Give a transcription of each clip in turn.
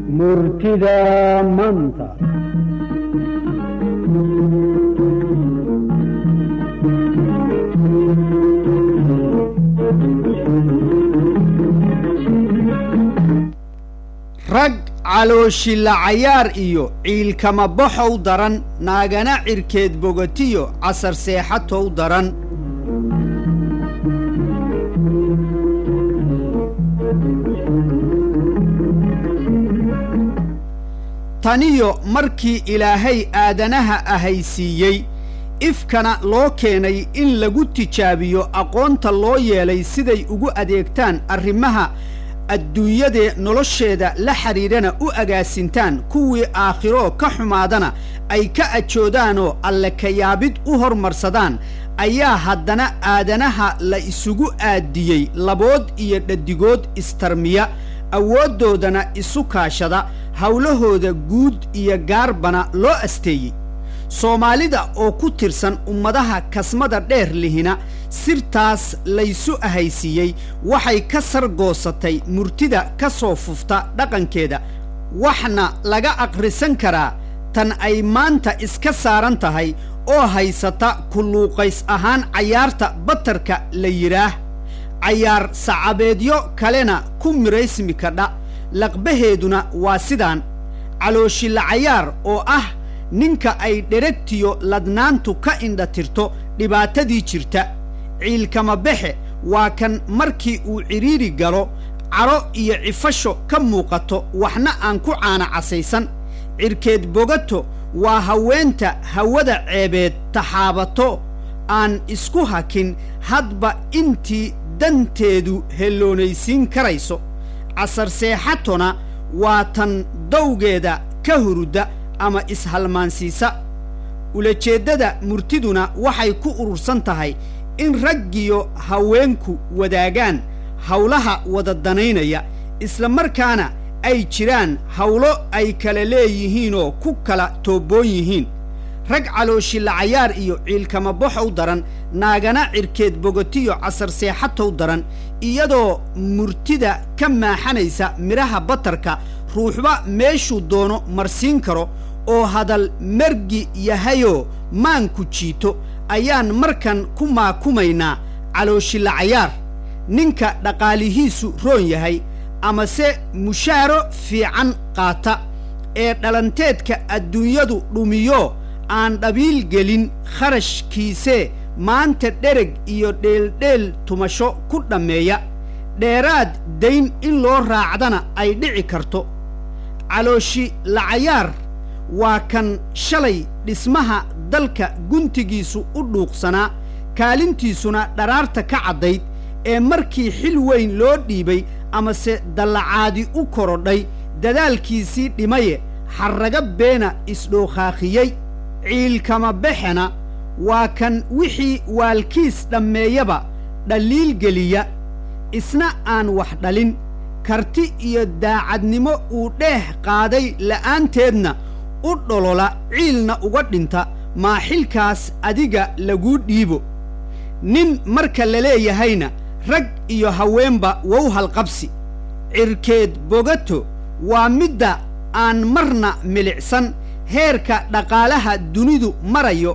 مرتدى منطق rag calooshila cayaar iyo ciilkama baxow daran naagana cirkeed bogatiyo casar seexatow daran taniyo markii ilaahay aadanaha ahaysiiyey ifkana loo keenay in lagu tijaabiyo aqoonta loo yeelay siday ugu adeegtaan arrimaha adduunyadee nolosheeda la xiriirana u agaasintaan kuwii aakhiro ka xumaadana ay ka ajoodaanoo alle ka yaabid u hormarsadaan ayaa haddana aadanaha la isugu aadiyey labood iyo dhadigood istarmiya awooddoodana isu kaashada hawlahooda guud iyo gaarbana loo asteeyey soomaalida oo ku tirsan ummadaha kasmada dheer lihina sirtaas laysu ahaysiiyey waxay ka sargoosatay murtida ka soo fufta dhaqankeeda waxna laga aqrisan karaa tan ay maanta iska saaran tahay oo haysata kulluuqays ahaan cayaarta batarka la yidhaah cayaar sacabeedyo kalena ku miraysmi kadha laqbaheeduna waa sidaan calooshila cayaar oo ah ninka ay dheregtiyo ladnaantu ka indhatirto dhibaatadii jirta ciilkama baxe waa kan markii uu cidhiiri galo caro iyo cifasho ka muuqato waxna aan ku caana casaysan cirkeed bogato waa haweenta hawada ceebeed taxaabato aan isku hakin hadba intii danteedu helloonaysiin karayso casar seexatona waa tan dawgeeda ka hurudda ama ishalmaansiisa ulajeeddada murtiduna waxay ku urursan tahay in raggiyo haweenku wadaagaan hawlaha wada danaynaya isla markaana ay jiraan hawlo ay kala leeyihiinoo ku kala toobboon yihiin rag calooshila cayaar iyo ciilkama baxow daran naagana cirkeed bogotiyo casar seexatow daran iyadoo murtida ka maaxanaysa midhaha batarka ruuxba meeshuu doono marsiin karo oo hadal mergi yahayoo maanku jiito ayaan markan ku maakumaynaa calooshila cayaar ninka dhaqaalihiisu roon yahay amase mushaaro fiican qaata ee dhalanteedka adduunyadu dhumiyo aan dhabiil gelin kharashkiisee maanta dhereg iyo dheeldheel tumasho ku dhammeeya dheeraad dayn in loo raacdana ay dhici karto calooshila cayaar waa kan shalay dhismaha dalka guntigiisu u dhuuqsanaa kaalintiisuna dharaarta ka caddayd ee markii xil weyn loo dhiibay amase dallacaadi u korodhay dadaalkiisii dhimaye xarraga beena isdhookhaakiyey ciilkama baxena waa kan wixii waalkiis dhammeeyaba dhaliil geliya isna aan wax dhalin karti iyo daacadnimo uu dheeh qaaday la'aanteedna u dholola ciilna uga dhinta maaxilkaas adiga laguu dhiibo nin marka la leeyahayna rag iyo haweenba wow halqabsi cirkeed bogato waa midda aan marna milicsan heerka dhaqaalaha dunidu marayo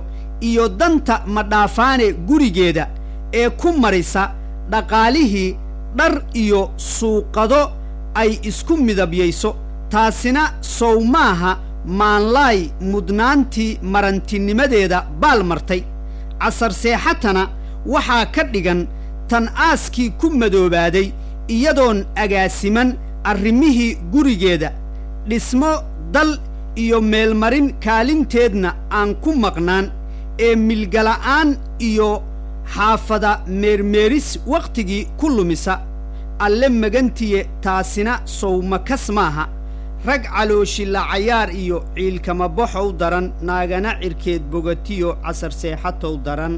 iyo danta madhaafaane gurigeeda ee ku marisa dhaqaalihii dhar iyo suuqado ay isku midabyayso taasina sow maaha maanlaay mudnaantii marantinimadeeda baal martay casar seexatana waxaa ka dhigan tan aaskii ku madoobaaday iyadoon agaasiman arrimihii gurigeeda dhismo dal iyo meelmarin kaalinteedna aan ku maqnaan ee milgala'aan iyo xaafada meermeeris wakhtigii ku lumisa alle magantiye taasina sowmakas maaha rag calooshila cayaar iyo ciilkama baxow daran naagana cirkeed bogatiyo casar seexatow daran